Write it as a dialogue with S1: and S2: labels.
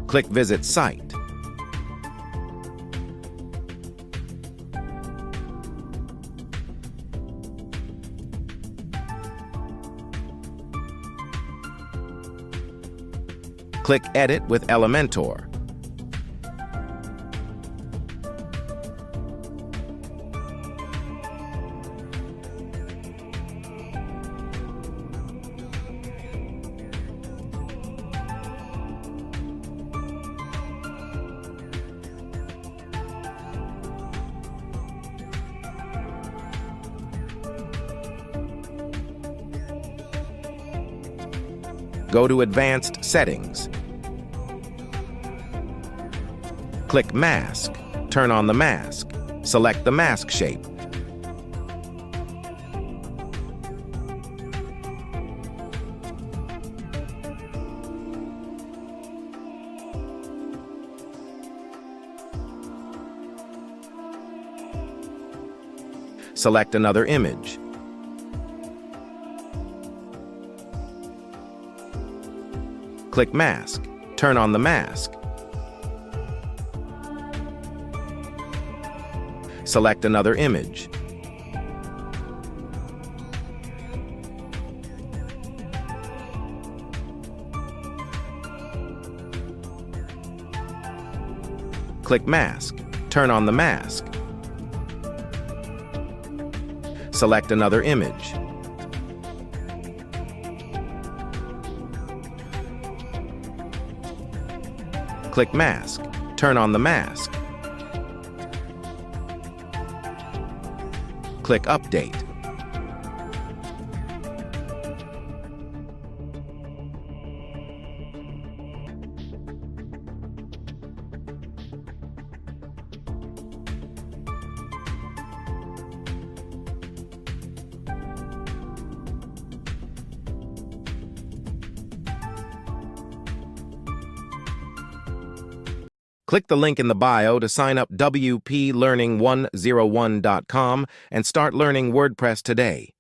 S1: Click Visit Site. Click Edit with Elementor. Go to Advanced Settings. Click Mask. Turn on the mask. Select the mask shape. Select another image. Click Mask. Turn on the mask. Select another image. Click Mask. Turn on the mask. Select another image. Click Mask. Turn on the mask. Click Update. Click the link in the bio to sign up wplearning101.com and start learning WordPress today.